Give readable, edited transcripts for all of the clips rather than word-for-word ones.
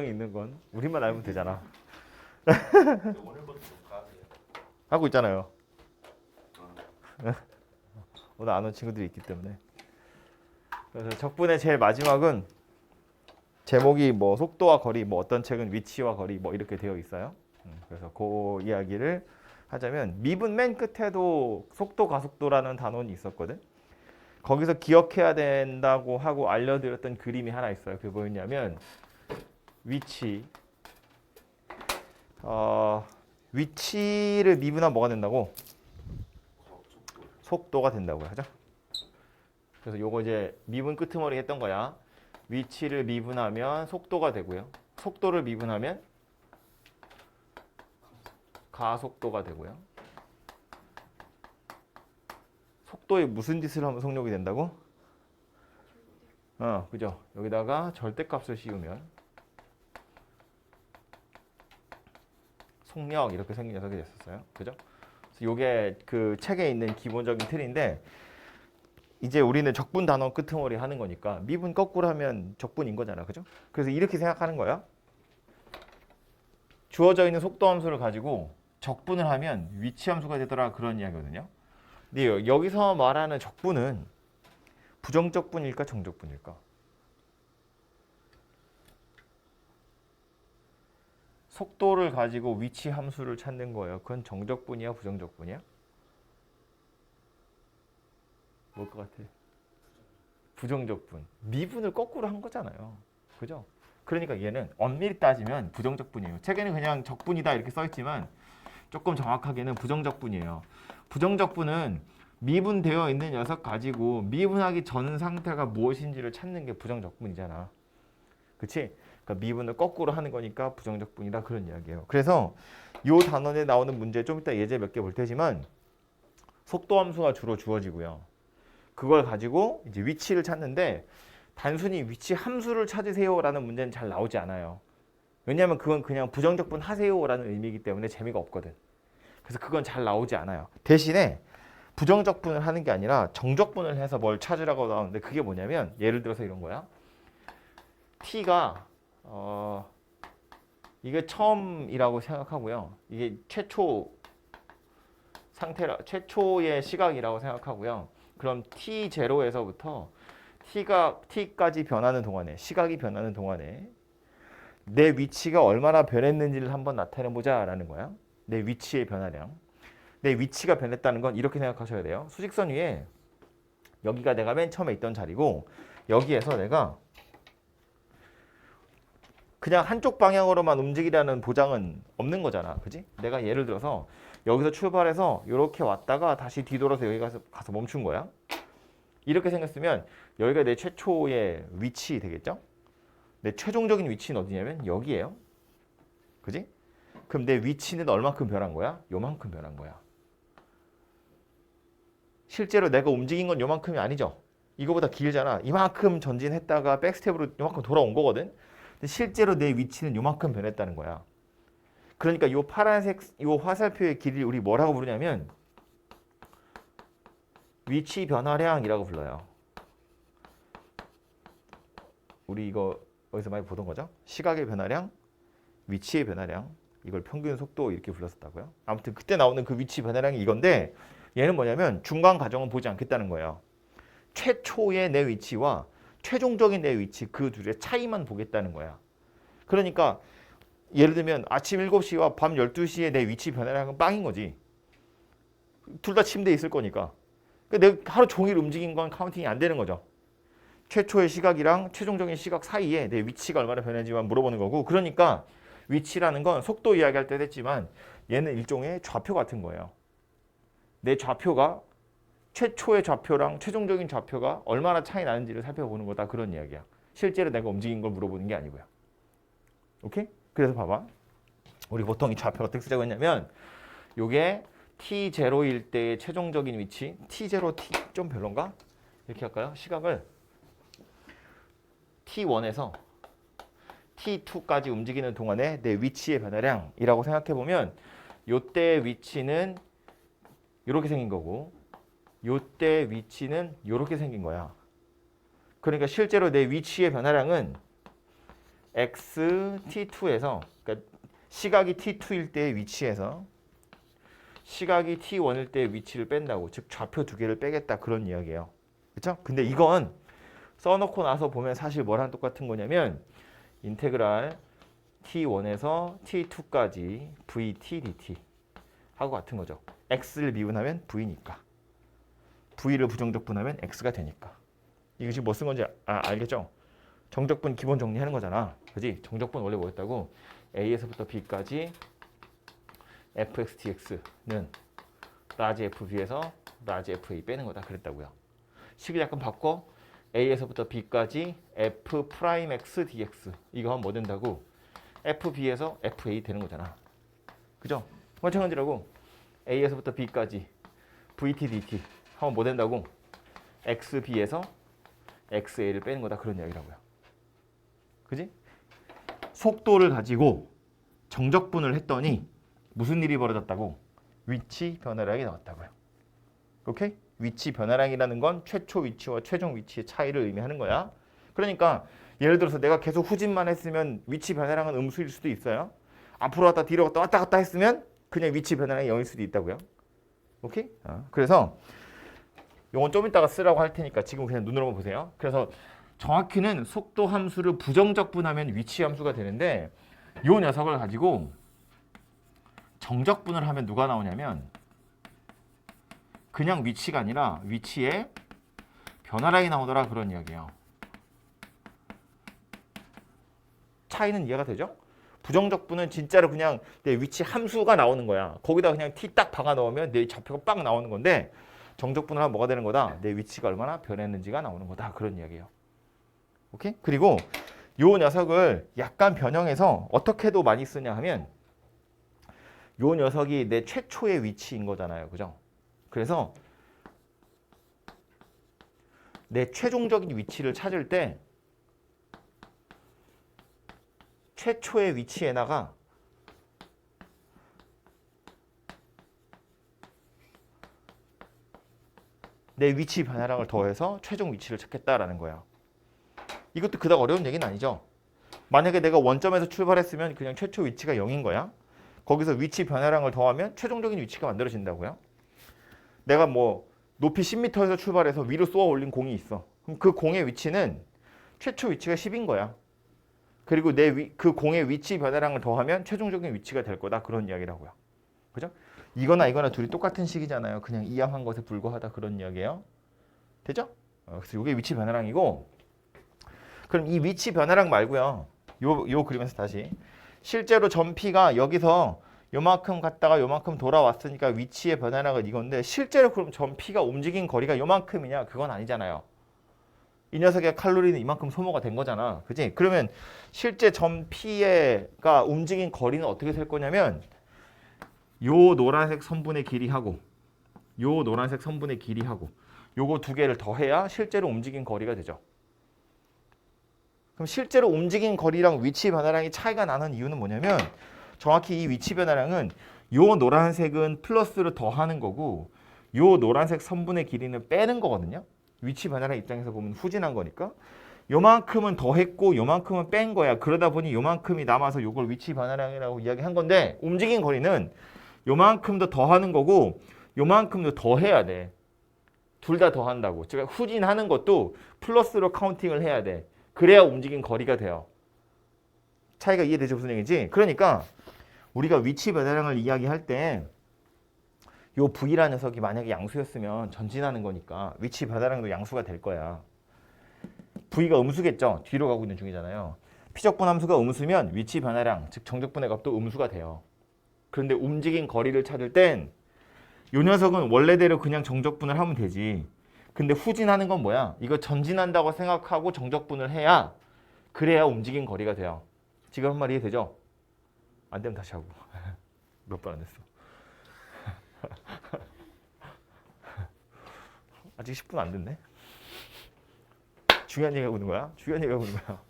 설명이 있는 건 우리만 알면 되잖아. 오늘부터 녹화하세요. 하고 있잖아요. 오늘 안 온 친구들이 있기 때문에. 그래서 적분의 제일 마지막은 제목이 뭐 속도와 거리, 뭐 어떤 책은 위치와 거리 뭐 이렇게 되어 있어요. 그래서 그 이야기를 하자면 미분 맨 끝에도 속도 가속도라는 단원이 있었거든. 거기서 기억해야 된다고 하고 알려드렸던 그림이 하나 있어요. 그게 뭐였냐면 위치, 위치를 미분하면 뭐가 된다고? 속도가 된다고요. 하죠? 그래서 요거 이제 미분 끄트머리 했던 거야. 위치를 미분하면 속도가 되고요. 속도를 미분하면 가속도가 되고요. 속도에 무슨 짓을 하면 속력이 된다고? 그죠? 여기다가 절대값을 씌우면 속력 이렇게 생긴 녀석이 됐었어요. 그죠? 그래서 요게 그 책에 있는 기본적인 틀인데 이제 우리는 적분 단원 끄트머리 하는 거니까 미분 거꾸로 하면 적분인 거잖아. 그죠? 그래서 이렇게 생각하는 거야. 주어져 있는 속도 함수를 가지고 적분을 하면 위치 함수가 되더라 그런 이야기거든요. 근데 여기서 말하는 적분은 부정적분일까 정적분일까? 속도를 가지고 위치 함수를 찾는 거예요. 그건 정적분이야 부정적분이야? 뭘 것 같아? 부정적분. 미분을 거꾸로 한 거잖아요. 그죠? 그러니까 얘는 엄밀히 따지면 부정적분이에요. 책에는 그냥 적분이다 이렇게 써 있지만 조금 정확하게는 부정적분이에요. 부정적분은 미분되어 있는 녀석 가지고 미분하기 전 상태가 무엇인지를 찾는 게 부정적분이잖아. 그치? 그러니까 미분을 거꾸로 하는 거니까 부정적분이다 그런 이야기예요. 그래서 이 단원에 나오는 문제 좀 이따 예제 몇 개 볼 테지만 속도 함수가 주로 주어지고요. 그걸 가지고 이제 위치를 찾는데 단순히 위치 함수를 찾으세요라는 문제는 잘 나오지 않아요. 왜냐하면 그건 그냥 부정적분 하세요라는 의미이기 때문에 재미가 없거든. 그래서 그건 잘 나오지 않아요. 대신에 부정적분을 하는 게 아니라 정적분을 해서 뭘 찾으라고 나오는데 그게 뭐냐면 예를 들어서 이런 거야. t가 이게 처음이라고 생각하고요. 이게 최초 상태라 최초의 시각이라고 생각하고요. 그럼 t0에서부터 t까지 변하는 동안에 시각이 변하는 동안에 내 위치가 얼마나 변했는지를 한번 나타내 보자라는 거야. 내 위치의 변화량. 내 위치가 변했다는 건 이렇게 생각하셔야 돼요. 수직선 위에 여기가 내가 맨 처음에 있던 자리고 여기에서 내가 그냥 한쪽 방향으로만 움직이라는 보장은 없는 거잖아. 그지? 내가 예를 들어서 여기서 출발해서 이렇게 왔다가 다시 뒤돌아서 여기 가서 멈춘 거야. 이렇게 생겼으면 여기가 내 최초의 위치 되겠죠? 내 최종적인 위치는 어디냐면 여기예요. 그지? 그럼 내 위치는 얼마큼 변한 거야? 요만큼 변한 거야. 실제로 내가 움직인 건 요만큼이 아니죠. 이거보다 길잖아. 이만큼 전진했다가 백스텝으로 요만큼 돌아온 거거든. 근데 실제로 내 위치는 요만큼 변했다는 거야. 그러니까 요 파란색 요 화살표의 길이를 우리 뭐라고 부르냐면 위치 변화량이라고 불러요. 우리 이거 어디서 많이 보던 거죠? 시각의 변화량, 위치의 변화량. 이걸 평균 속도 이렇게 불렀었다고요. 아무튼 그때 나오는 그 위치 변화량이 이건데 얘는 뭐냐면 중간 과정은 보지 않겠다는 거예요. 최초의 내 위치와 최종적인 내 위치 그 둘의 차이만 보겠다는 거야. 그러니까 예를 들면 아침 7시와 밤 12시에 내 위치 변화량은 빵인 거지. 둘 다 침대에 있을 거니까. 그러니까 내가 하루 종일 움직인 건 카운팅이 안 되는 거죠. 최초의 시각이랑 최종적인 시각 사이에 내 위치가 얼마나 변했는지만 물어보는 거고 그러니까 위치라는 건 속도 이야기할 때도 했지만 얘는 일종의 좌표 같은 거예요. 내 좌표가 최초의 좌표랑 최종적인 좌표가 얼마나 차이 나는지를 살펴보는 거다 그런 이야기야. 실제로 내가 움직인 걸 물어보는 게 아니고요. 오케이? 그래서 봐봐. 우리 보통 이 좌표를 어떻게 쓰자고 했냐면 요게 t0일 때의 최종적인 위치 t0, t 좀 별론가? 이렇게 할까요? 시각을 t1에서 t2까지 움직이는 동안에 내 위치의 변화량이라고 생각해보면 요때의 위치는 이렇게 생긴 거고 요때 위치는 이렇게 생긴 거야. 그러니까 실제로 내 위치의 변화량은 x t2에서 그러니까 시각이 t2일 때의 위치에서 시각이 t1일 때의 위치를 뺀다고. 즉 좌표 두 개를 빼겠다 그런 이야기예요. 그렇죠? 근데 이건 써놓고 나서 보면 사실 뭐랑 똑같은 거냐면 인테그랄 t1에서 t2까지 vt dt 하고 같은 거죠. x를 미분하면 v니까. v를 부정적분하면 x가 되니까. 이거 지금 뭐 쓴 건지 알겠죠? 정적분 기본 정리하는 거잖아. 그지? 정적분 원래 뭐였다고? a에서부터 b까지 fx dx는 라지 fb에서 라지 fa 빼는 거다 그랬다고요. 식을 약간 바꿔 a에서부터 b까지 f 프라임 x dx 이거 하면 뭐 된다고? fb에서 fa 되는 거잖아. 그죠? 마찬가지라고 a에서부터 b까지 vt dt 하면 뭐 된다고? xb에서 xa를 빼는 거다 그런 이야기라고요. 그지? 속도를 가지고 정적분을 했더니 무슨 일이 벌어졌다고? 위치 변화량이 나왔다고요. 오케이? 위치 변화량이라는 건 최초 위치와 최종 위치의 차이를 의미하는 거야. 그러니까 예를 들어서 내가 계속 후진만 했으면 위치 변화량은 음수일 수도 있어요. 앞으로 갔다 뒤로 갔다 왔다 갔다 했으면 그냥 위치 변화량이 0일 수도 있다고요. 오케이? 그래서 이건 좀 이따가 쓰라고 할 테니까 지금 그냥 눈으로만 보세요. 그래서 정확히는 속도 함수를 부정적분하면 위치 함수가 되는데 이 녀석을 가지고 정적분을 하면 누가 나오냐면 그냥 위치가 아니라 위치에 변화량이 나오더라 그런 이야기예요. 차이는 이해가 되죠? 부정적분은 진짜로 그냥 내 위치 함수가 나오는 거야. 거기다 그냥 t 딱 박아 넣으면 내 좌표가 빵 나오는 건데 정적분을 하면 뭐가 되는 거다? 내 위치가 얼마나 변했는지가 나오는 거다 그런 이야기예요. 오케이? 그리고 요 녀석을 약간 변형해서 어떻게도 많이 쓰냐 하면 요 녀석이 내 최초의 위치인 거잖아요. 그죠? 그래서 내 최종적인 위치를 찾을 때 최초의 위치에다가 내 위치 변화량을 더해서 최종 위치를 찾겠다라는 거야. 이것도 그닥 어려운 얘기는 아니죠. 만약에 내가 원점에서 출발했으면 그냥 최초 위치가 0인 거야. 거기서 위치 변화량을 더하면 최종적인 위치가 만들어진다고요. 내가 뭐 높이 10m에서 출발해서 위로 쏘아 올린 공이 있어. 그럼 그 공의 위치는 최초 위치가 10인 거야. 그리고 그 공의 위치 변화량을 더하면 최종적인 위치가 될 거다. 그런 이야기라고요. 그죠? 이거나 둘이 똑같은 식이잖아요. 그냥 이항한 것에 불과하다. 그런 이야기예요. 되죠? 그래서 이게 위치 변화량이고 그럼 이 위치 변화량 말고요. 요 그림에서 다시 실제로 전피가 여기서 요만큼 갔다가 요만큼 돌아왔으니까 위치의 변화량은 이건데 실제로 그럼 전피가 움직인 거리가 요만큼이냐? 그건 아니잖아요. 이 녀석의 칼로리는 이만큼 소모가 된 거잖아. 그지? 그러면 실제 전피가 움직인 거리는 어떻게 될 거냐면 요 노란색 선분의 길이하고 요 노란색 선분의 길이하고 요거 두 개를 더해야 실제로 움직인 거리가 되죠. 그럼 실제로 움직인 거리랑 위치 변화량이 차이가 나는 이유는 뭐냐면 정확히 이 위치 변화량은 요 노란색은 플러스를 더하는 거고 요 노란색 선분의 길이는 빼는 거거든요. 위치 변화량 입장에서 보면 후진한 거니까 요만큼은 더했고 요만큼은 뺀 거야. 그러다 보니 요만큼이 남아서 요걸 위치 변화량이라고 이야기한 건데 움직인 거리는 요만큼 더 더하는 거고 요만큼 더 더해야 돼. 둘 다 더한다고. 즉 후진하는 것도 플러스로 카운팅을 해야 돼. 그래야 움직인 거리가 돼요. 차이가 이해되죠? 무슨 얘기인지? 그러니까 우리가 위치 변화량을 이야기할 때 요 V라는 녀석이 만약에 양수였으면 전진하는 거니까 위치 변화량도 양수가 될 거야. V가 음수겠죠? 뒤로 가고 있는 중이잖아요. 피적분 함수가 음수면 위치 변화량, 즉 정적분의 값도 음수가 돼요. 그런데 움직인 거리를 찾을 땐 요 녀석은 원래대로 그냥 정적분을 하면 되지. 근데 후진하는 건 뭐야? 이거 전진한다고 생각하고 정적분을 해야 그래야 움직인 거리가 돼요. 지금 한 말 이해되죠? 안 되면 다시 하고. 몇 번 안 됐어. 아직 10분 안 됐네. 중요한 얘기하고 있는 거야? 중요한 얘기하고 있는 거야.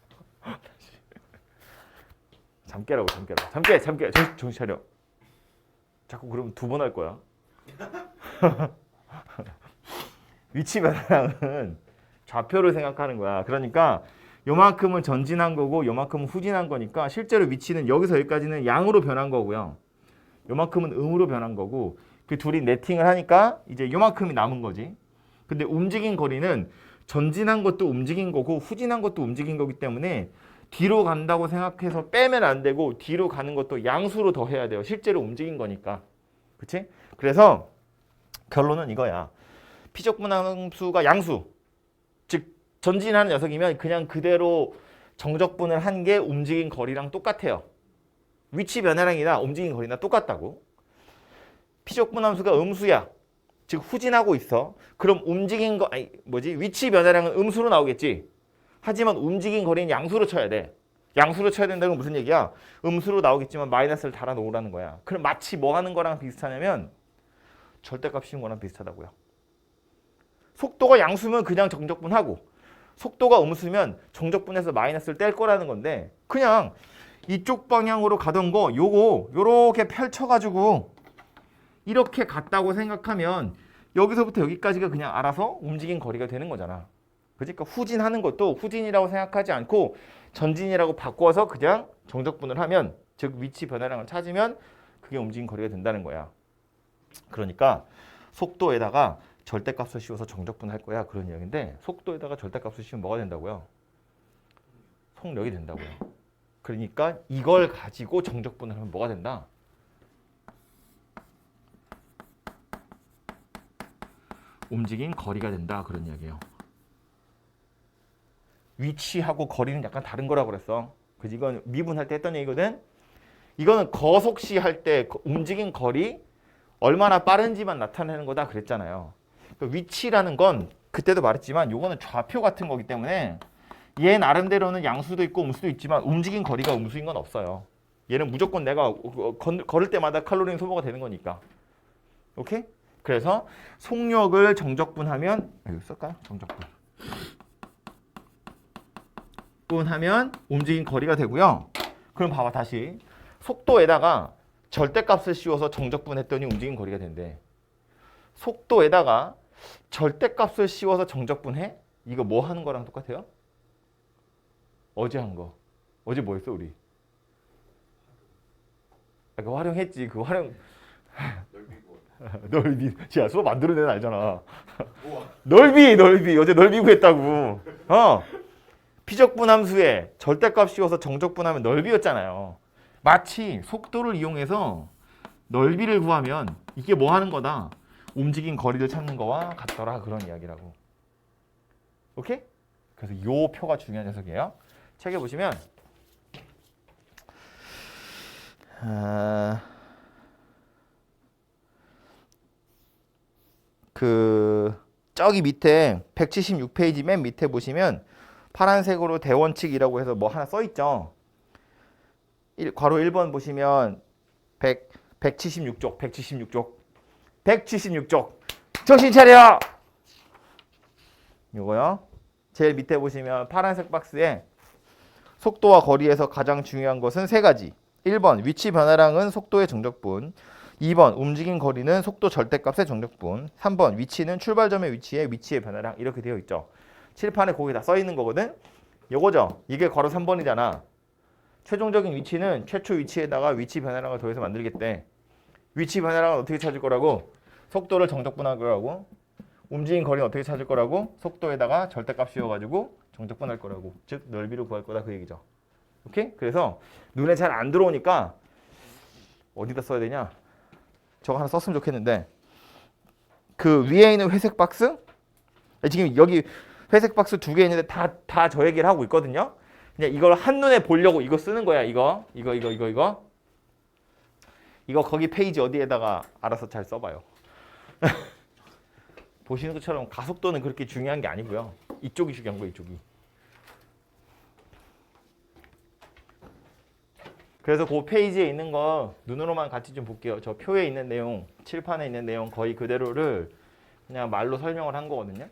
잠 깨라고 잠 깨. 정신 차려. 자꾸 그러면 2번 할 거야. 위치 변화량은 좌표를 생각하는 거야. 그러니까 요만큼은 전진한 거고 요만큼은 후진한 거니까 실제로 위치는 여기서 여기까지는 양으로 변한 거고요. 요만큼은 음으로 변한 거고 그 둘이 네팅을 하니까 이제 요만큼이 남은 거지. 근데 움직인 거리는 전진한 것도 움직인 거고 후진한 것도 움직인 거기 때문에 뒤로 간다고 생각해서 빼면 안 되고 뒤로 가는 것도 양수로 더 해야 돼요. 실제로 움직인 거니까. 그치? 그래서 결론은 이거야. 피적분함수가 양수. 즉 전진하는 녀석이면 그냥 그대로 정적분을 한 게 움직인 거리랑 똑같아요. 위치 변화량이나 움직인 거리나 똑같다고. 피적분함수가 음수야. 즉 후진하고 있어. 그럼 움직인 거 위치 변화량은 음수로 나오겠지. 하지만 움직인 거리는 양수로 쳐야 돼. 양수로 쳐야 된다는 건 무슨 얘기야? 음수로 나오겠지만 마이너스를 달아 놓으라는 거야. 그럼 마치 뭐 하는 거랑 비슷하냐면 절대값 씌운 거랑 비슷하다고요. 속도가 양수면 그냥 정적분하고 속도가 음수면 정적분해서 마이너스를 뗄 거라는 건데 그냥 이쪽 방향으로 가던 거 요거 요렇게 펼쳐가지고 이렇게 갔다고 생각하면 여기서부터 여기까지가 그냥 알아서 움직인 거리가 되는 거잖아. 그러니까 후진하는 것도 후진이라고 생각하지 않고 전진이라고 바꿔서 그냥 정적분을 하면 즉 위치 변화량을 찾으면 그게 움직인 거리가 된다는 거야. 그러니까 속도에다가 절대값을 씌워서 정적분 할 거야 그런 이야기인데 속도에다가 절대값을 씌우면 뭐가 된다고요? 속력이 된다고요. 그러니까 이걸 가지고 정적분을 하면 뭐가 된다? 움직인 거리가 된다 그런 이야기예요. 위치하고 거리는 약간 다른 거라고 그랬어. 그래서 이건 미분할 때 했던 얘기거든. 이거는 거속시 할 때 움직인 거리 얼마나 빠른지만 나타내는 거다 그랬잖아요. 위치라는 건 그때도 말했지만 요거는 좌표 같은 거기 때문에 얘 나름대로는 양수도 있고 음수도 있지만 움직인 거리가 음수인 건 없어요. 얘는 무조건 내가 걸을 때마다 칼로리 소모가 되는 거니까. 오케이? 그래서 속력을 정적분하면 여기 쓸까요? 정적분. 분하면 움직인 거리가 되고요. 그럼 봐봐 다시 속도에다가 절대값을 씌워서 정적분했더니 움직인 거리가 된대. 속도에다가 절대값을 씌워서 정적분해? 이거 뭐 하는 거랑 똑같아요? 어제 한 거. 어제 뭐 했어 우리? 그 활용했지. 그 활용 넓이. 야 수업 만들어낸 애 알잖아. 넓이. 어제 넓이 구했다고. 피적분함수에 절대값 씌워서 정적분하면 넓이였잖아요. 마치 속도를 이용해서 넓이를 구하면 이게 뭐 하는 거다? 움직인 거리를 찾는 거와 같더라 그런 이야기라고. 오케이? 그래서 요 표가 중요한 녀석이에요. 책에 보시면 저기 밑에 176페이지 맨 밑에 보시면 파란색으로 대원칙이라고 해서 뭐 하나 써 있죠. 괄호 1번 보시면 176쪽 176쪽 정신 차려! 요거요. 제일 밑에 보시면 파란색 박스에 속도와 거리에서 가장 중요한 것은 세 가지. 1번 위치 변화량은 속도의 정적분. 2번 움직인 거리는 속도 절대값의 정적분. 3번 위치는 출발점의 위치의 변화량. 이렇게 되어 있죠. 칠판에 거기 다 써 있는 거거든. 요거죠. 이게 괄호 3번이잖아. 최종적인 위치는 최초 위치에다가 위치 변화량을 더해서 만들겠대. 위치 변화량은 어떻게 찾을 거라고? 속도를 정적분할 거라고. 움직인 거리는 어떻게 찾을 거라고? 속도에다가 절대값 씌워가지고 정적분할 거라고. 즉 넓이를 구할 거다 그 얘기죠. 오케이? 그래서 눈에 잘 안 들어오니까 어디다 써야 되냐? 저거 하나 썼으면 좋겠는데 그 위에 있는 회색 박스? 지금 여기 회색 박스 2개 있는데 다 저 얘기를 하고 있거든요. 그냥 이걸 한눈에 보려고 이거 쓰는 거야. 이거 거기 페이지 어디에다가 알아서 잘 써봐요. 보시는 것처럼 가속도는 그렇게 중요한 게 아니고요. 이쪽이 중요한 거예요. 이쪽이. 그래서 그 페이지에 있는 거 눈으로만 같이 좀 볼게요. 저 표에 있는 내용, 칠판에 있는 내용 거의 그대로를 그냥 말로 설명을 한 거거든요.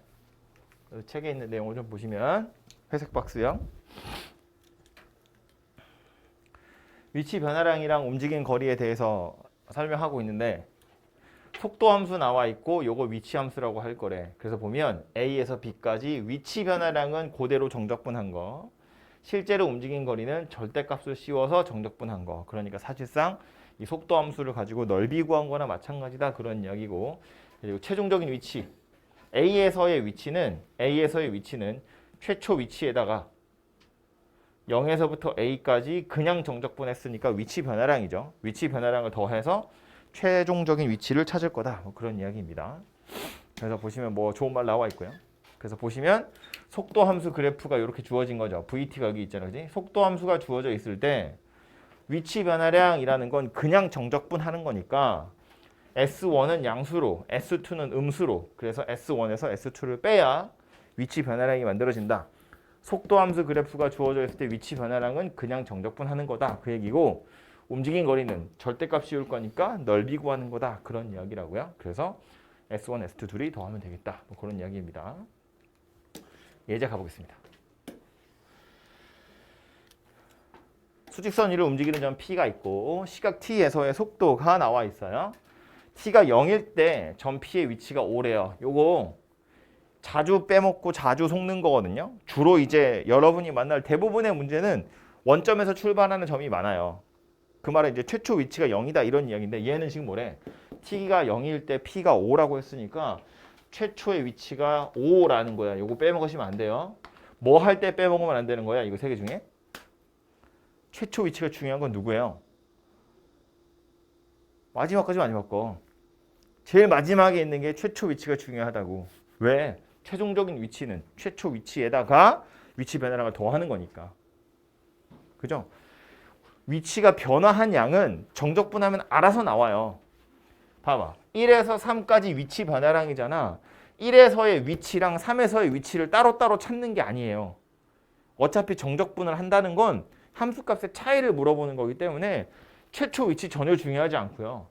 책에 있는 내용을 좀 보시면 회색 박스요. 위치 변화량이랑 움직인 거리에 대해서 설명하고 있는데 속도 함수 나와 있고 요거 위치 함수라고 할 거래. 그래서 보면 A에서 B까지 위치 변화량은 그대로 정적분한 거. 실제로 움직인 거리는 절대값을 씌워서 정적분한 거. 그러니까 사실상 이 속도 함수를 가지고 넓이 구한 거나 마찬가지다 그런 이야기고. 그리고 최종적인 위치 A에서의 위치는 최초 위치에다가 0에서부터 A까지 그냥 정적분했으니까 위치 변화량이죠. 위치 변화량을 더해서 최종적인 위치를 찾을 거다. 뭐 그런 이야기입니다. 그래서 보시면 뭐 좋은 말 나와 있고요. 그래서 보시면 속도 함수 그래프가 이렇게 주어진 거죠. VT가 여기 있잖아요. 그지? 속도 함수가 주어져 있을 때 위치 변화량이라는 건 그냥 정적분하는 거니까 S1은 양수로, S2는 음수로. 그래서 S1에서 S2를 빼야 위치 변화량이 만들어진다. 속도 함수 그래프가 주어져 있을 때 위치 변화량은 그냥 정적분하는 거다. 그 얘기고 움직인 거리는 절대값 씌울 거니까 넓이 구하는 거다. 그런 이야기라고요. 그래서 S1, S2 둘이 더하면 되겠다. 뭐 그런 이야기입니다. 예제 가보겠습니다. 수직선 위를 움직이는 점 P가 있고 시각 T에서의 속도가 나와 있어요. T가 0일 때 점 P의 위치가 5래요. 요거 자주 빼먹고 자주 속는 거거든요. 주로 이제 여러분이 만날 대부분의 문제는 원점에서 출발하는 점이 많아요. 그 말은 이제 최초 위치가 0이다 이런 이야기인데 얘는 지금 뭐래? T가 0일 때 P가 5라고 했으니까 최초의 위치가 5라는 거야. 요거 빼먹으시면 안 돼요. 뭐 할 때 빼먹으면 안 되는 거야? 이거 세 개 중에? 최초 위치가 중요한 건 누구예요? 마지막 거. 제일 마지막에 있는 게 최초 위치가 중요하다고. 왜? 최종적인 위치는 최초 위치에다가 위치 변화량을 더하는 거니까. 그죠? 위치가 변화한 양은 정적분하면 알아서 나와요. 봐봐. 1에서 3까지 위치 변화량이잖아. 1에서의 위치랑 3에서의 위치를 따로따로 찾는 게 아니에요. 어차피 정적분을 한다는 건 함수값의 차이를 물어보는 거기 때문에 최초 위치 전혀 중요하지 않고요.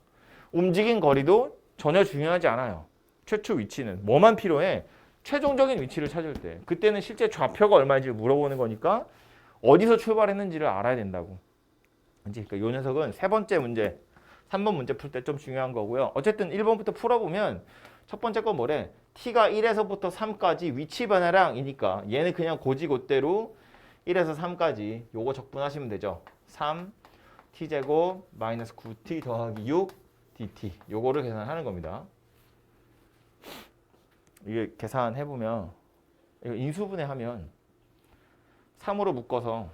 움직인 거리도 전혀 중요하지 않아요. 최초 위치는 뭐만 필요해? 최종적인 위치를 찾을 때. 그때는 실제 좌표가 얼마인지 물어보는 거니까 어디서 출발했는지를 알아야 된다고. 그러니까 이 녀석은 세 번째 문제, 3번 문제 풀 때 좀 중요한 거고요. 어쨌든 1번부터 풀어보면 첫 번째 건 뭐래? T가 1에서부터 3까지 위치 변화량이니까 얘는 그냥 고지고대로 1에서 3까지 요거 적분하시면 되죠. 3 t제곱 마이너스 9t 더하기 6 dt 요거를 계산하는 겁니다. 이게 계산해보면 이거 인수분해하면 3으로 묶어서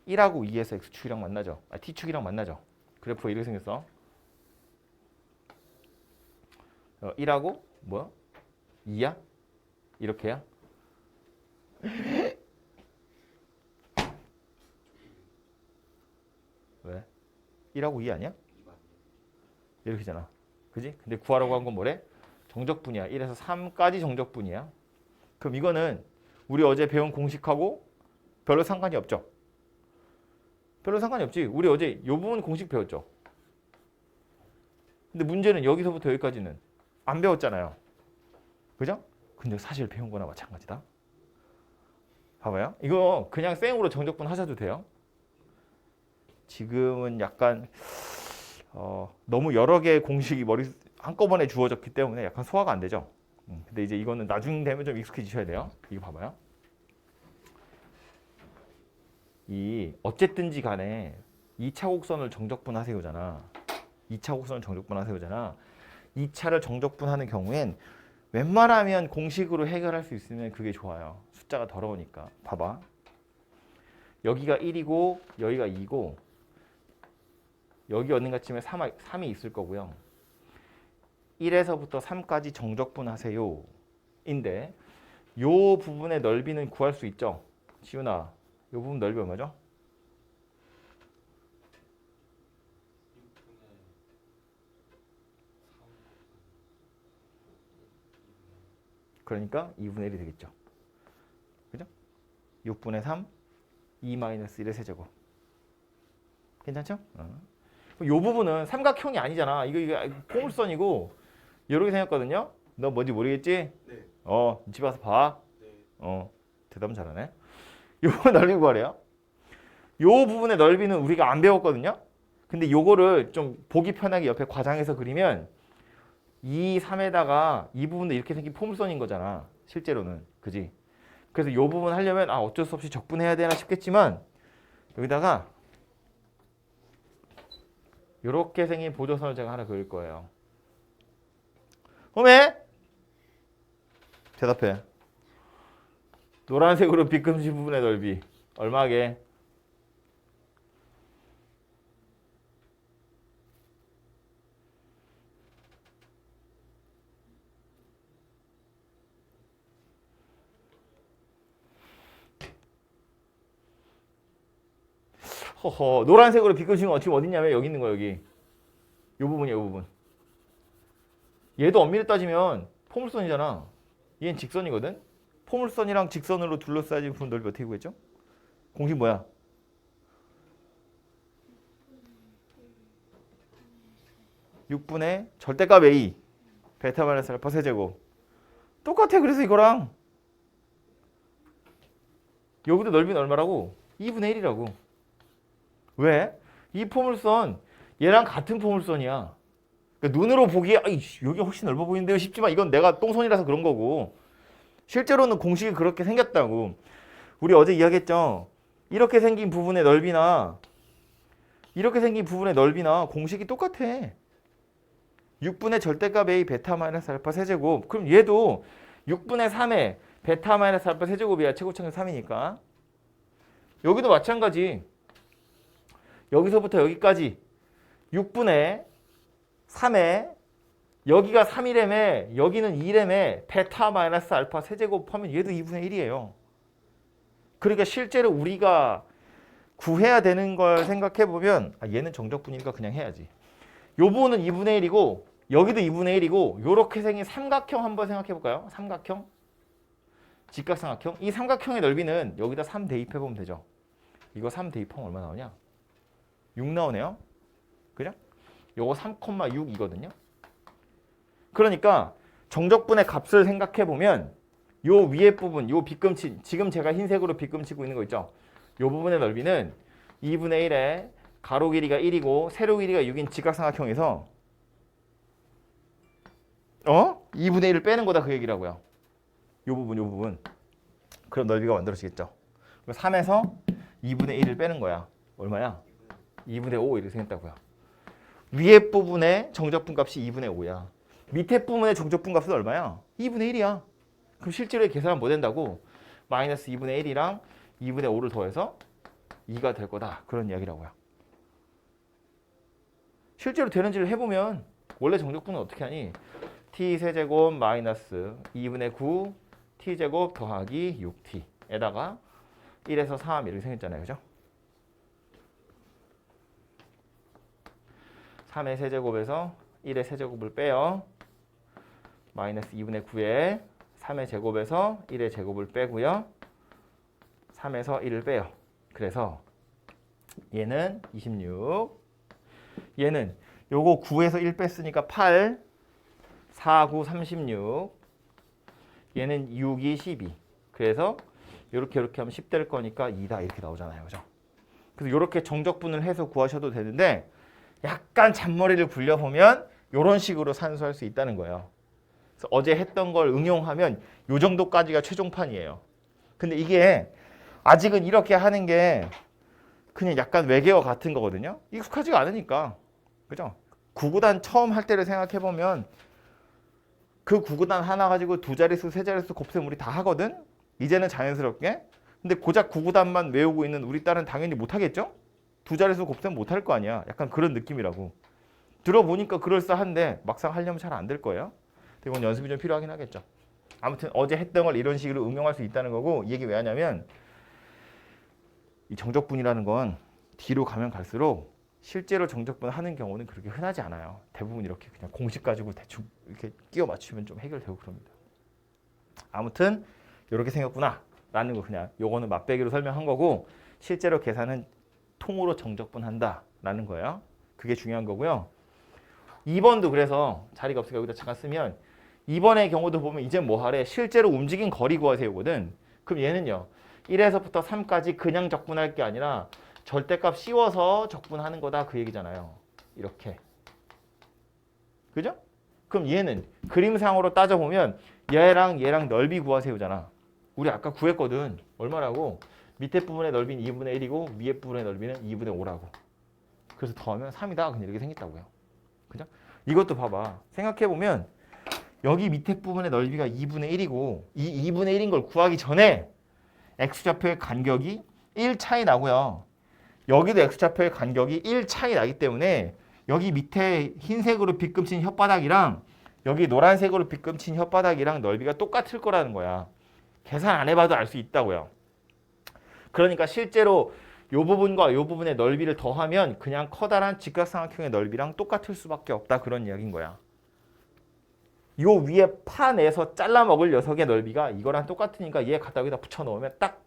1하고 2에서 x축이랑 만나죠. t축이랑 만나죠. 그래프가 이렇게 생겼어. 1하고 뭐야? 2야? 이렇게야? 왜? 1하고 2 아니야? 이렇게잖아. 그지? 근데 구하라고 한 건 뭐래? 정적분이야. 1에서 3까지 정적분이야. 그럼 이거는 우리 어제 배운 공식하고 별로 상관이 없죠? 별로 상관이 없지. 우리 어제 이 부분 공식 배웠죠? 근데 문제는 여기서부터 여기까지는 안 배웠잖아요. 그죠? 근데 사실 배운 거나 마찬가지다. 봐봐요. 이거 그냥 생으로 정적분 하셔도 돼요. 지금은 약간 너무 여러 개의 공식이 머리 한꺼번에 주어졌기 때문에 약간 소화가 안 되죠. 근데 이제 이거는 나중 되면 좀 익숙해지셔야 돼요. 이거 봐봐요. 이 어쨌든지 간에 2차 곡선을 정적분하세요잖아. 2차 곡선을 정적분하세요잖아. 2차를 정적분하는 경우엔 웬만하면 공식으로 해결할 수 있으면 그게 좋아요. 숫자가 더러우니까. 봐봐. 여기가 1이고 여기가 2고 여기 어딘가쯤에 3이 있을 거고요. 1에서부터 3까지 정적분하세요. 인데 요 부분의 넓이는 구할 수 있죠. 지훈아, 요 부분 넓이 얼마죠? 그러니까 2분의 1이 되겠죠. 그죠? 6분의 3, 2-1의 세제곱. 괜찮죠? 요 부분은 삼각형이 아니잖아. 이거 포물선이고 이렇게 생겼거든요. 너 뭔지 모르겠지? 네. 집 와서 봐. 네. 대답은 잘하네. 요 넓이 구하래요. 요 부분의 넓이는 우리가 안 배웠거든요. 근데 요거를 좀 보기 편하게 옆에 과장해서 그리면 2, 3에다가 이 부분도 이렇게 생긴 포물선인 거잖아. 실제로는. 그지? 그래서 이 부분 하려면 어쩔 수 없이 적분해야 되나 싶겠지만 여기다가 이렇게 생긴 보조선을 제가 하나 그릴 거예요. 홈에 대답해. 노란색으로 빗금지 부분의 넓이 얼마게? 허허, 노란색으로 빗금지는 지금 어디 있냐면 여기 있는 거야, 여기. 요 부분이야, 요 부분. 얘도 엄밀히 따지면 포물선이잖아. 얘는 직선이거든. 포물선이랑 직선으로 둘러싸진 부분 넓이 어떻게 구했죠? 공식 뭐야? (6분의) 절대값 a 베타 마이너스 알파 세제곱. 똑같아. 그래서 이거랑 여기도 넓이는 얼마라고? 2분의 1이라고. 왜? 이 포물선 얘랑 같은 포물선이야. 그러니까 눈으로 보기에 여기 훨씬 넓어 보이는데요 싶지만 이건 내가 똥손이라서 그런 거고 실제로는 공식이 그렇게 생겼다고. 우리 어제 이야기했죠. 이렇게 생긴 부분의 넓이나 이렇게 생긴 부분의 넓이나 공식이 똑같아. 6분의 절대값 a 베타 마이너스 알파 세제곱. 그럼 얘도 6분의 3의 베타 마이너스 알파 세제곱이야. 최고차는 3이니까. 여기도 마찬가지. 여기서부터 여기까지 6분의 3에 여기가 3이래매 여기는 2래매 베타 마이너스 알파 세제곱 하면 얘도 2분의 1이에요. 그러니까 실제로 우리가 구해야 되는 걸 생각해 보면 얘는 정적분이니까 그냥 해야지. 요 부분은 2분의 1이고 여기도 2분의 1이고 요렇게 생긴 삼각형 한번 생각해 볼까요? 삼각형? 직각삼각형? 이 삼각형의 넓이는 여기다 3 대입해 보면 되죠. 이거 3 대입하면 얼마 나오냐? 6 나오네요. 그죠? 요거 3,6이거든요. 그러니까 정적분의 값을 생각해 보면 요 위에 부분, 요 빗금치, 지금 제가 흰색으로 빗금치고 있는 거 있죠? 요 부분의 넓이는 2분의 1에 가로 길이가 1이고 세로 길이가 6인 직각삼각형에서 2분의 1을 빼는 거다 그 얘기라고요. 요 부분, 요 부분. 그럼 넓이가 만들어지겠죠. 3에서 2분의 1을 빼는 거야. 얼마야? 2분의 5 이렇게 생겼다고요. 위에 부분의 정적분 값이 2분의 5야. 밑에 부분의 정적분 값은 얼마야? 2분의 1이야. 그럼 실제로 계산은 뭐 된다고? 마이너스 2분의 1이랑 2분의 5를 더해서 2가 될 거다. 그런 이야기라고요. 실제로 되는지를 해보면 원래 정적분은 어떻게 하니? t세제곱 마이너스 2분의 9 t제곱 더하기 6t에다가 1에서 3 이렇게 생겼잖아요. 그죠? 3의 세제곱에서 1의 세제곱을 빼요. 마이너스 2분의 9에 3의 제곱에서 1의 제곱을 빼고요. 3에서 1을 빼요. 그래서 얘는 26. 얘는 요거 9에서 1 뺐으니까 8. 4, 9, 36. 얘는 6, 2, 12. 그래서 이렇게 하면 10 될 거니까 2다 이렇게 나오잖아요. 그죠? 그래서 이렇게 정적분을 해서 구하셔도 되는데 약간 잔머리를 굴려보면 이런 식으로 산수할 수 있다는 거예요. 그래서 어제 했던 걸 응용하면 이 정도까지가 최종판이에요. 근데 이게 아직은 이렇게 하는 게 그냥 약간 외계어 같은 거거든요. 익숙하지가 않으니까. 그죠? 구구단 처음 할 때를 생각해보면 그 구구단 하나 가지고 두 자릿수, 세 자릿수 곱셈 우리 다 하거든? 이제는 자연스럽게. 근데 고작 구구단만 외우고 있는 우리 딸은 당연히 못하겠죠? 두 자릿수 곱셈 못할 거 아니야. 약간 그런 느낌이라고. 들어보니까 그럴싸한데 막상 하려면 잘 안 될 거예요. 이건 연습이 좀 필요하긴 하겠죠. 아무튼 어제 했던 걸 이런 식으로 응용할 수 있다는 거고, 이 얘기 왜 하냐면 이 정적분이라는 건 뒤로 가면 갈수록 실제로 정적분 하는 경우는 그렇게 흔하지 않아요. 대부분 이렇게 그냥 공식 가지고 대충 이렇게 끼워 맞추면 좀 해결되고 그럽니다. 아무튼 이렇게 생겼구나 라는 거, 그냥 요거는 맛배기로 설명한 거고, 실제로 계산은 통으로 정적분 한다 라는 거예요. 그게 중요한 거고요. 2번도 그래서 자리가 없으니까 여기다 잠깐 쓰면, 2번의 경우도 보면 이제 뭐 하래? 실제로 움직인 거리 구하세요거든. 그럼 얘는요, 1에서부터 3까지 그냥 적분할 게 아니라 절대값 씌워서 적분하는 거다 그 얘기잖아요. 이렇게. 그죠? 그럼 얘는 그림상으로 따져보면 얘랑 얘랑 넓이 구하세요잖아. 우리 아까 구했거든. 얼마라고? 밑에 부분의 넓이는 2분의 1이고 위에 부분의 넓이는 2분의 5라고. 그래서 더하면 3이다. 그냥 이렇게 생겼다고요. 그죠? 이것도 봐봐. 생각해보면 여기 밑에 부분의 넓이가 2분의 1이고 이 2분의 1인 걸 구하기 전에 x좌표의 간격이 1 차이 나고요. 여기도 x좌표의 간격이 1 차이 나기 때문에 여기 밑에 흰색으로 빗금친 혓바닥이랑 여기 노란색으로 빗금친 혓바닥이랑 넓이가 똑같을 거라는 거야. 계산 안 해봐도 알 수 있다고요. 그러니까 실제로 이 부분과 이 부분의 넓이를 더하면 그냥 커다란 직각삼각형의 넓이랑 똑같을 수밖에 없다. 그런 이야기인 거야. 요 위에 파내서 잘라 먹을 녀석의 넓이가 이거랑 똑같으니까 얘 갖다 여기다 붙여 넣으면 딱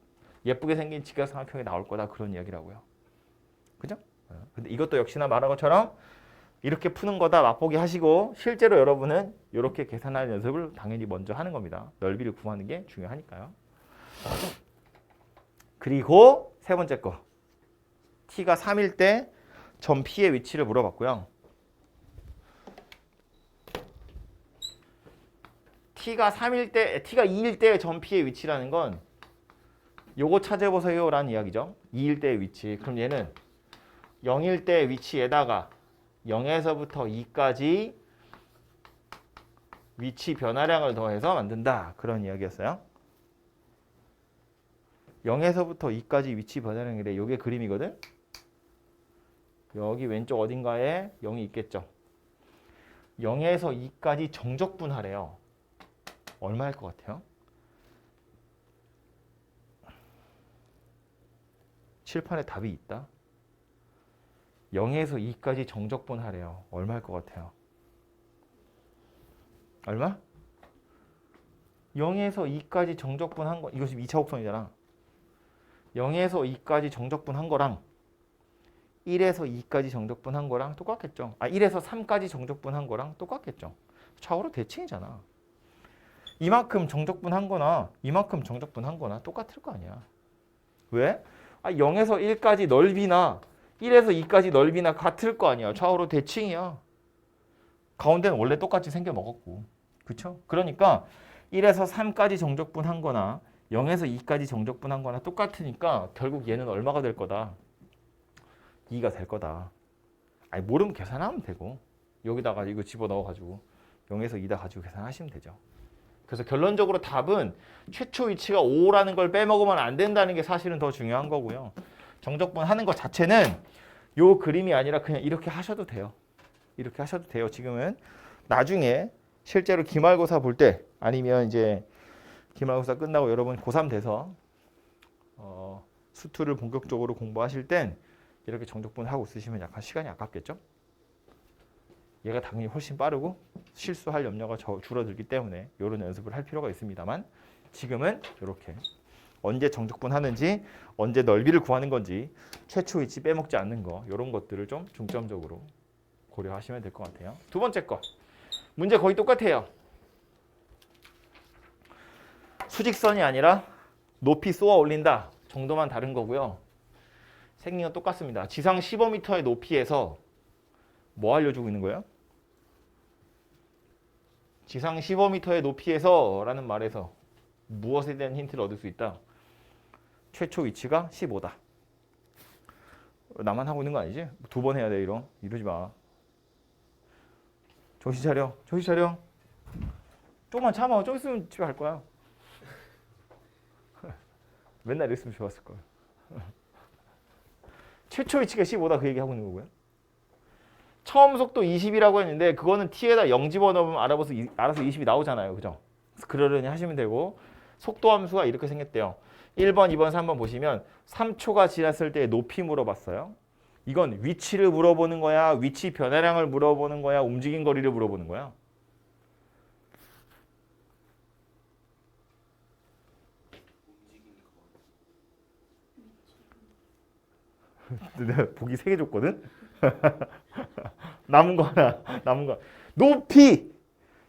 예쁘게 생긴 직각삼각형이 나올 거다. 그런 이야기라고요. 그죠? 근데 이것도 역시나 말한 것처럼 이렇게 푸는 거다 맛보기 하시고 실제로 여러분은 이렇게 계산하는 연습을 당연히 먼저 하는 겁니다. 넓이를 구하는 게 중요하니까요. 그리고 세 번째 거. t가 3일 때 점 P의 위치를 물어봤고요. t가 2일 때의 점 P의 위치라는 건 요거 찾아보세요 라는 이야기죠. 2일 때의 위치. 그럼 얘는 0일 때의 위치에다가 0에서부터 2까지 위치 변화량을 더해서 만든다. 그런 이야기였어요. 0에서부터 2까지 위치 변화량이래. 요게 그림이거든. 여기 왼쪽 어딘가에 0이 있겠죠. 0에서 2까지 정적분하래요. 얼마일 것 같아요? 칠판에 답이 있다. 0에서 2까지 정적분하래요. 얼마일 것 같아요? 얼마? 0에서 2까지 정적분한 거, 이것이 2차 곡선이잖아. 0에서 2까지 정적분한 거랑 1에서 2까지 정적분한 거랑 똑같겠죠. 1에서 3까지 정적분한 거랑 똑같겠죠. 좌우로 대칭이잖아. 이만큼 정적분한 거나 이만큼 정적분한 거나 똑같을 거 아니야. 왜? 0에서 1까지 넓이나 1에서 2까지 넓이나 같을 거 아니야. 좌우로 대칭이야. 가운데는 원래 똑같이 생겨 먹었고. 그렇죠? 그러니까 1에서 3까지 정적분한 거나 0에서 2까지 정적분한 거나 똑같으니까 결국 얘는 얼마가 될 거다? 2가 될 거다. 모르면 계산하면 되고 여기다가 이거 집어넣어가지고 0에서 2다 가지고 계산하시면 되죠. 그래서 결론적으로 답은 최초 위치가 5라는 걸 빼먹으면 안 된다는 게 사실은 더 중요한 거고요. 정적분 하는 것 자체는 요 그림이 아니라 그냥 이렇게 하셔도 돼요. 이렇게 하셔도 돼요. 지금은 나중에 실제로 기말고사 볼 때 아니면 이제 기말고사 끝나고 여러분 고3 돼서 수투를 본격적으로 공부하실 땐 이렇게 정적분 하고 있으시면 약간 시간이 아깝겠죠? 얘가 당연히 훨씬 빠르고 실수할 염려가 줄어들기 때문에 이런 연습을 할 필요가 있습니다만 지금은 이렇게 언제 정적분 하는지 언제 넓이를 구하는 건지 최초 위치 빼먹지 않는 거 이런 것들을 좀 중점적으로 고려하시면 될 것 같아요. 두 번째 거 문제 거의 똑같아요. 수직선이 아니라 높이 쏘아 올린다 정도만 다른 거고요. 생긴 건 똑같습니다. 지상 15m의 높이에서 뭐 알려주고 있는 거예요? 지상 15m의 높이에서 라는 말에서 무엇에 대한 힌트를 얻을 수 있다? 최초 위치가 15다. 나만 하고 있는 거 아니지? 2번 해야 돼 이러지 마. 정신 차려. 정신 차려. 조금만 참아. 좀 있으면 집에 갈 거야. 맨날 이랬으면 좋았을 거야. 최초 위치가 15다 그 얘기 하고 있는 거고요. 처음 속도 20이라고 했는데 그거는 t에다 0 집어넣으면 알아서 20이 나오잖아요. 그죠? 그러려니 하시면 되고 속도 함수가 이렇게 생겼대요. 1번, 2번, 3번 보시면 3초가 지났을 때 높이 물어봤어요. 이건 위치를 물어보는 거야? 위치 변화량을 물어보는 거야? 움직인 거리를 물어보는 거야? 내가 보기 3개 줬거든? 남은 거 하나. 높이!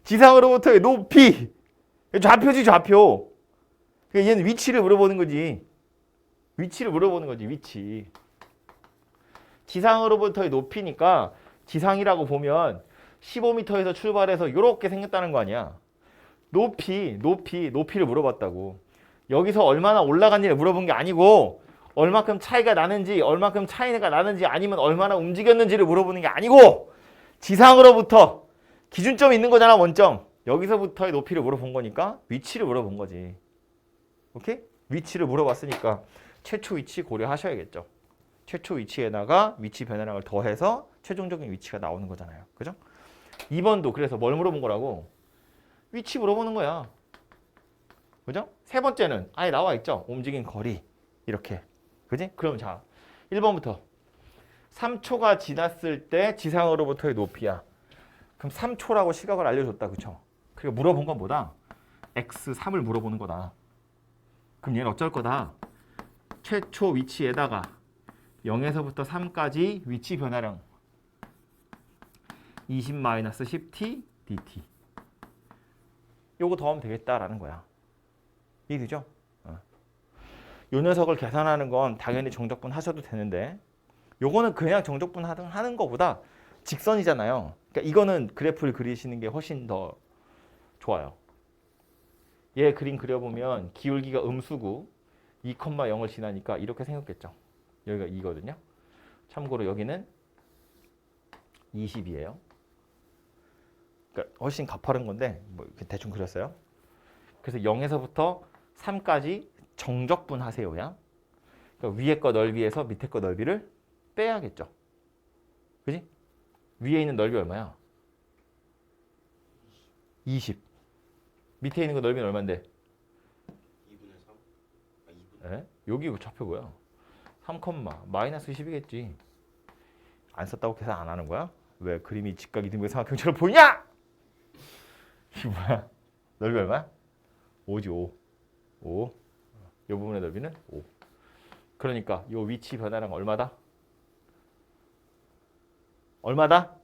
지상으로부터의 높이! 좌표지 좌표. 얘는 위치를 물어보는 거지. 위치. 지상으로부터의 높이니까 지상이라고 보면 15m에서 출발해서 이렇게 생겼다는 거 아니야. 높이를 물어봤다고. 여기서 얼마나 올라간지를 물어본 게 아니고 얼마큼 차이가 나는지 얼마큼 차이가 나는지 아니면 얼마나 움직였는지를 물어보는 게 아니고 지상으로부터 기준점이 있는 거잖아. 원점. 여기서부터의 높이를 물어본 거니까 위치를 물어본 거지. 오케이? 위치를 물어봤으니까 최초 위치 고려하셔야겠죠. 최초 위치에다가 위치 변화량을 더해서 최종적인 위치가 나오는 거잖아요. 그죠? 2번도 그래서 뭘 물어본 거라고? 위치 물어보는 거야. 그죠? 세 번째는 아예 나와 있죠. 움직인 거리. 이렇게. 그지? 그럼 자, 1번부터 3초가 지났을 때 지상으로부터의 높이야. 그럼 3초라고 시각을 알려줬다. 그쵸? 그러니까 물어본 건 뭐다? x3을 물어보는 거다. 그럼 얘는 어쩔 거다? 최초 위치에다가 0에서부터 3까지 위치 변화량 20-10t dt 요거 더하면 되겠다라는 거야. 이해되죠? 요 녀석을 계산하는 건 당연히 정적분 하셔도 되는데 요거는 그냥 정적분 하는 거보다 직선이잖아요. 그러니까 이거는 그래프를 그리시는 게 훨씬 더 좋아요. 얘 그림 그려보면 기울기가 음수고 2,0을 지나니까 이렇게 생겼겠죠. 여기가 2거든요. 참고로 여기는 20이에요. 그러니까 훨씬 가파른 건데 뭐 이렇게 대충 그렸어요. 그래서 0에서부터 3까지 정적분 하세요야. 그러니까 위에 거 넓이에서 밑에 거 넓이를 빼야겠죠. 그지? 위에 있는 넓이 얼마야? 20. 밑에 있는 거 넓이는 얼마인데? 2분의 3? 아 2분. 에? 여기 좌표 뭐야? 3, 마이너스 10이겠지. 안 썼다고 계산 안 하는 거야? 왜 그림이 직각 이등변 삼각형처럼 보이냐? 이게 뭐야? 넓이 얼마야? 5지 5. 5. 이 부분의 넓이는 5. 그러니까 이 위치 변화량 얼마다? 얼마다?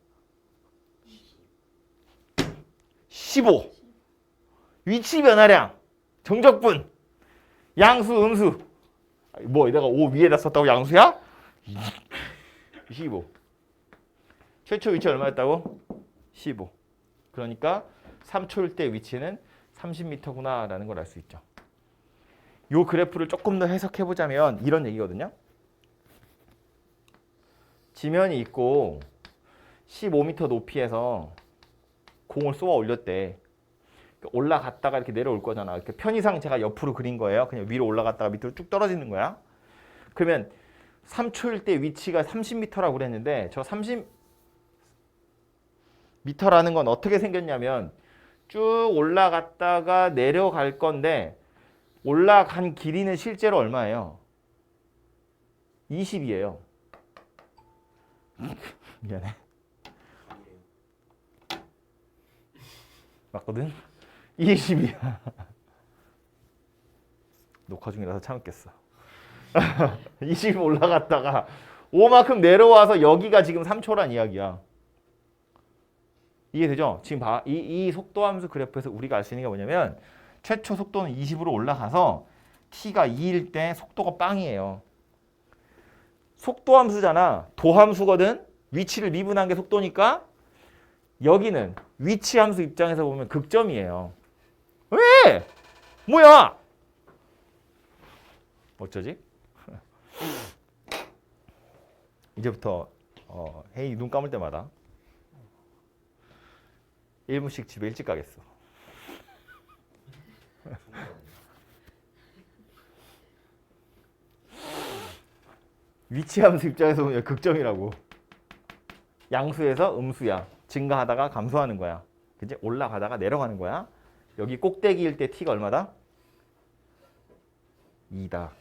15. 위치 변화량 정적분 양수 음수 뭐 내가 5 위에다 썼다고 양수야? 15. 최초 위치 얼마였다고? 15. 그러니까 3초일 때 위치는 30m구나 라는 걸 알 수 있죠. 요 그래프를 조금 더 해석해 보자면 이런 얘기거든요. 지면이 있고 15m 높이에서 공을 쏘아 올렸대. 올라갔다가 이렇게 내려올 거잖아. 이렇게 편의상 제가 옆으로 그린 거예요. 그냥 위로 올라갔다가 밑으로 쭉 떨어지는 거야. 그러면 3초일 때 위치가 30m라고 그랬는데 저 30m라는 건 어떻게 생겼냐면 쭉 올라갔다가 내려갈 건데 올라간 길이는 실제로 얼마예요? 20이에요. 미안해. 맞거든? 20이야. 녹화 중이라서 참겠어. 20 올라갔다가 5만큼 내려와서 여기가 지금 3초란 이야기야. 이해되죠? 지금 봐. 이 속도함수 그래프에서 우리가 알 수 있는 게 뭐냐면 최초 속도는 20으로 올라가서 t가 2일 때 속도가 빵이에요. 속도함수잖아. 도함수거든. 위치를 미분한 게 속도니까 여기는 위치함수 입장에서 보면 극점이에요. 왜? 뭐야? 어쩌지? 이제부터 혜인이 눈 감을 때마다 1분씩 집에 일찍 가겠어. 위치함수 입장에서 보면 극점이라고. 양수에서 음수야. 증가하다가 감소하는 거야. 그치? 올라가다가 내려가는 거야. 여기 꼭대기일 때 t가 얼마다? 2다.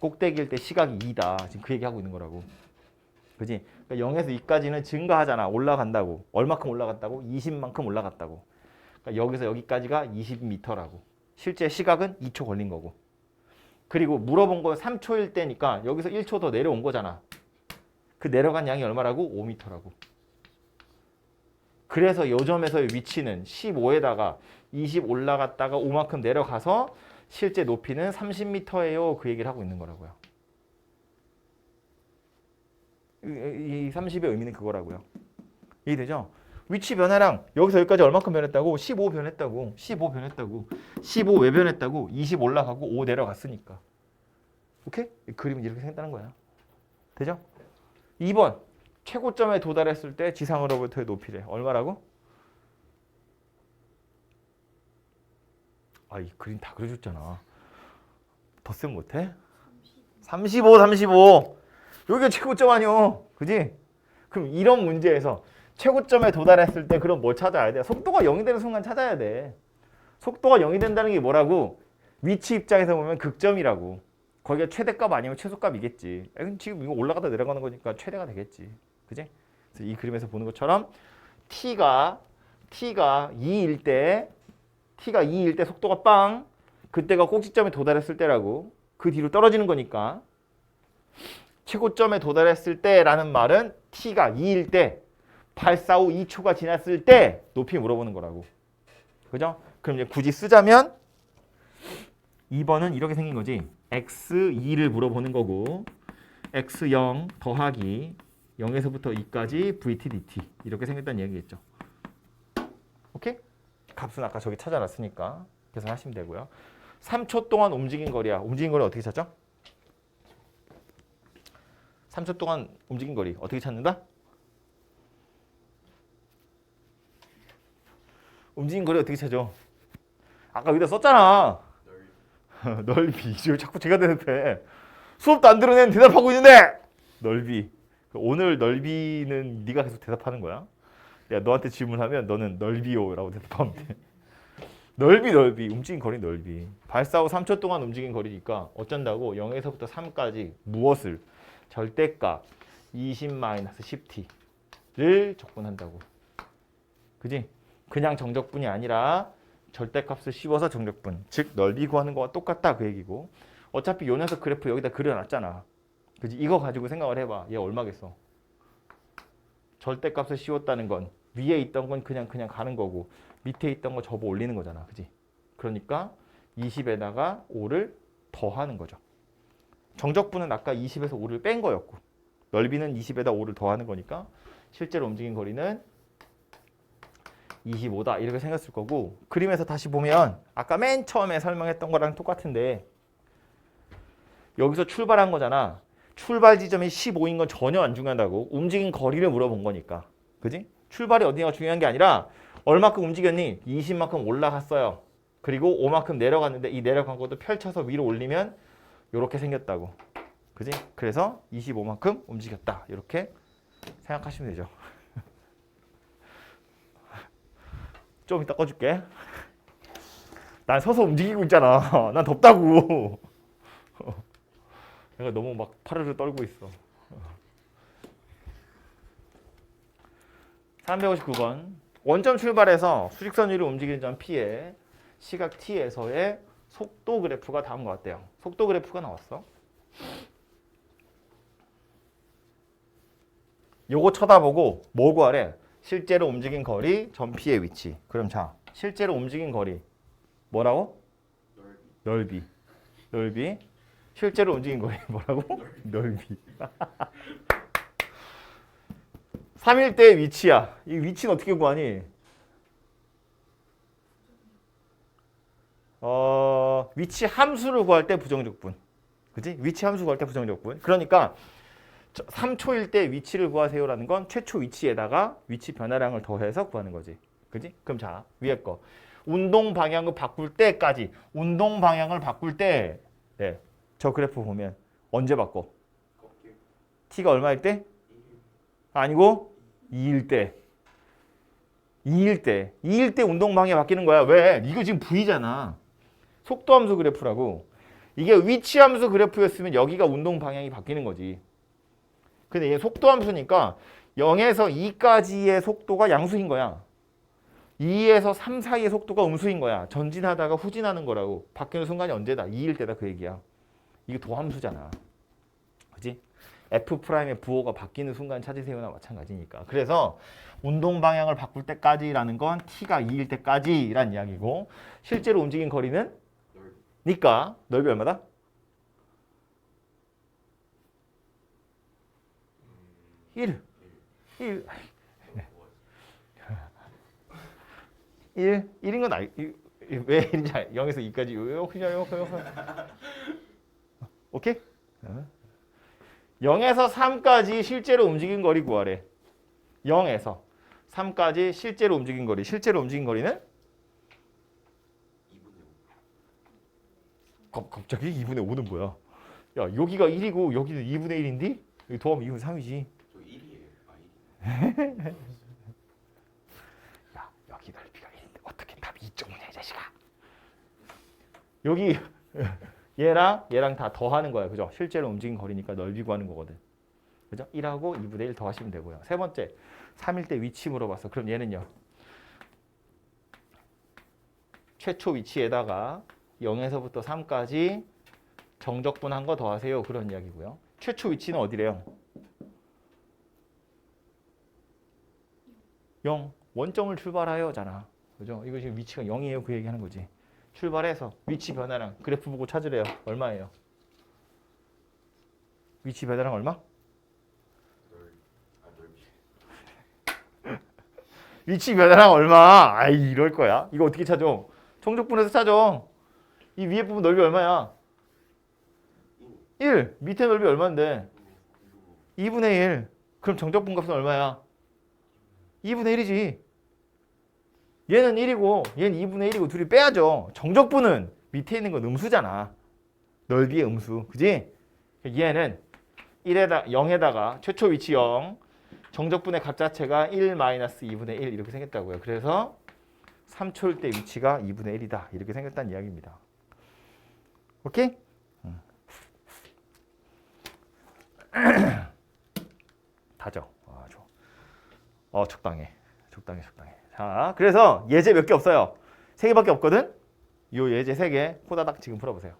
꼭대기일 때 시각이 2다. 지금 그 얘기하고 있는 거라고. 그지? 그러니까 0에서 2까지는 증가하잖아. 올라간다고. 얼마큼 올라갔다고? 20만큼 올라갔다고. 그러니까 여기서 여기까지가 20m라고. 실제 시각은 2초 걸린 거고. 그리고 물어본 건 3초일 때니까 여기서 1초 더 내려온 거잖아. 그 내려간 양이 얼마라고? 5m라고. 그래서 요 점에서의 위치는 15에다가 20 올라갔다가 5만큼 내려가서 실제 높이는 30m예요. 그 얘기를 하고 있는 거라고요. 이 30의 의미는 그거라고요. 이해되죠? 위치 변화량 여기서 여기까지 얼마큼 변했다고? 15 변했다고. 15 변했다고. 15 왜 변했다고? 20 올라가고 5 내려갔으니까. 오케이? 이 그림은 이렇게 생겼다는 거야. 되죠? 2번. 최고점에 도달했을 때 지상으로부터의 높이래. 얼마라고? 아, 이 그림 다 그려줬잖아. 더 쓰면 못해? 35, 35. 여기가 최고점 아니요. 그지? 그럼 이런 문제에서 최고점에 도달했을 때 그럼 뭘 찾아야 돼? 속도가 0이 되는 순간 찾아야 돼. 속도가 0이 된다는 게 뭐라고? 위치 입장에서 보면 극점이라고. 거기가 최대값 아니면 최소값이겠지. 지금 이거 올라가다 내려가는 거니까 최대가 되겠지. 그지? 그래서 이 그림에서 보는 것처럼 T가 2일 때 속도가 빵. 그때가 꼭지점에 도달했을 때라고. 그 뒤로 떨어지는 거니까. 최고점에 도달했을 때라는 말은 T가 2일 때 8, 4, 5, 2초가 지났을 때 높이 물어보는 거라고. 그죠? 그럼 이제 굳이 쓰자면 2번은 이렇게 생긴 거지. x2를 물어보는 거고 x0 더하기 0에서부터 2까지 vt dt 이렇게 생겼다는 얘기겠죠. 오케이? 값은 아까 저기 찾아놨으니까 계산하시면 되고요. 3초 동안 움직인 거리야. 움직인 거리 어떻게 찾죠? 3초 동안 움직인 거리 어떻게 찾는다? 움직인 거리 어떻게 찾죠? 아까 여기다 썼잖아. 넓이. 지금 자꾸 제가 대답해. 수업도 안 들은 애는 대답하고 있는데 넓이. 오늘 넓이는 네가 계속 대답하는 거야. 내가 너한테 질문하면 너는 넓이요라고 대답하면 돼. 넓이. 움직인 거리 넓이. 발사 후 3초 동안 움직인 거리니까 어쩐다고 0에서부터 3까지 무엇을? 절대값 20-10t를 적분한다고. 그지? 그냥 정적분이 아니라 절대값을 씌워서 정적분. 즉 넓이 구하는 거와 똑같다 그 얘기고. 어차피 요 녀석 그래프 여기다 그려놨잖아. 그지? 이거 가지고 생각을 해봐. 얘 얼마겠어? 절대값을 씌웠다는 건 위에 있던 건 그냥 가는 거고 밑에 있던 거 접어 올리는 거잖아. 그지? 그러니까 20에다가 5를 더하는 거죠. 정적분은 아까 20에서 5를 뺀 거였고 넓이는 20에다 5를 더하는 거니까 실제로 움직인 거리는 25다 이렇게 생겼을 거고 그림에서 다시 보면 아까 맨 처음에 설명했던 거랑 똑같은데 여기서 출발한 거잖아. 출발 지점이 15인 건 전혀 안 중요하다고. 움직인 거리를 물어본 거니까. 그지? 출발이 어디가 중요한 게 아니라 얼마큼 움직였니? 20만큼 올라갔어요. 그리고 5만큼 내려갔는데 이 내려간 것도 펼쳐서 위로 올리면 이렇게 생겼다고. 그지? 그래서 25만큼 움직였다. 이렇게 생각하시면 되죠. 좀 이따 꺼줄게. 난 서서 움직이고 있잖아. 난 덥다고. 내가 너무 막 파르르 떨고 있어. 359번. 원점 출발해서 수직선 위로 움직이는 점 P에 시각 T에서의 속도 그래프가 다음과 같대요. 속도 그래프가 나왔어. 요거 쳐다보고 뭐 구하래? 실제로 움직인 거리, 점 P의 위치. 그럼 자, 실제로 움직인 거리 뭐라고? 넓이. 실제로 움직인 거리 뭐라고? 넓이. 3일대의 위치야. 이 위치는 어떻게 구하니? 위치 함수를 구할 때 부정적분. 그지? 위치 함수 구할 때 부정적분. 그러니까 3초일 때 위치를 구하세요라는 건 최초 위치에다가 위치 변화량을 더해서 구하는 거지. 그지? 그럼 자, 위에 거. 운동 방향을 바꿀 때까지. 운동 방향을 바꿀 때 네. 저 그래프 보면 언제 바꿔? T가 얼마일 때? 아니고 2일 때. 2일 때 운동 방향이 바뀌는 거야. 왜? 이거 지금 V잖아. 속도 함수 그래프라고. 이게 위치 함수 그래프였으면 여기가 운동 방향이 바뀌는 거지. 근데 얘 속도 함수니까 0에서 2까지의 속도가 양수인 거야. 2에서 3 사이의 속도가 음수인 거야. 전진하다가 후진하는 거라고. 바뀌는 순간이 언제다? 2일 때다 그 얘기야. 이게 도함수잖아. 그지? F'의 부호가 바뀌는 순간 찾으세요나 마찬가지니까. 그래서 운동 방향을 바꿀 때까지라는 건 T가 2일 때까지란 이야기고 실제로 움직인 거리는? 니까 넓이 얼마다? 1. 1인 건 왜 1인지 0에서 2까지 오케이? 0에서 3까지 실제로 움직인 거리 구하래. 0에서 3까지 실제로 움직인 거리. 실제로 움직인 거리는? 2분의 5. 갑자기 2분의 5는 뭐야? 야, 여기가 1이고 여기는 2분의 1인데? 여기 더하면 2분의 3이지. 저 1이에요. 아 1. 야, 여기 넓이가 1인데 어떻게 답이 2.5냐 이 자식아. 여기 얘랑 다 더하는 거야. 그죠? 실제로 움직인 거리니까 넓이 구하는 거거든. 그죠? 1하고 2분의 1 더하시면 되고요. 세 번째, 3일 때 위치 물어봤어. 그럼 얘는요. 최초 위치에다가 0에서부터 3까지 정적분한 거 더하세요. 그런 이야기고요. 최초 위치는 어디래요? 0. 원점을 출발하여잖아. 그죠? 이거 지금 위치가 0이에요. 그 얘기하는 거지. 출발해서 위치 변화량 그래프 보고 찾으래요. 얼마예요? 위치 변화량 얼마? 넓이. 위치 변화량 얼마? 아이 이럴 거야. 이거 어떻게 찾아? 정적분해서 찾아. 이 위에 부분 넓이 얼마야? 1. 밑에 넓이 얼마인데? 2분의 1. 그럼 정적분 값은 얼마야? 2분의 1이지. 얘는 1이고 얘는 2분의 1이고 둘이 빼야죠. 정적분은 밑에 있는 건 음수잖아. 넓이의 음수. 그지? 얘는 0에다가 최초 위치 0, 정적분의 값 자체가 1 마이너스 2분의 1 이렇게 생겼다고요. 그래서 3초일 때 위치가 2분의 1이다. 이렇게 생겼다는 이야기입니다. 오케이? 다죠. 좋아. 적당해. 적당해. 자, 그래서 예제 몇 개 없어요. 3개밖에 없거든? 요 예제 3개 호다닥 지금 풀어보세요.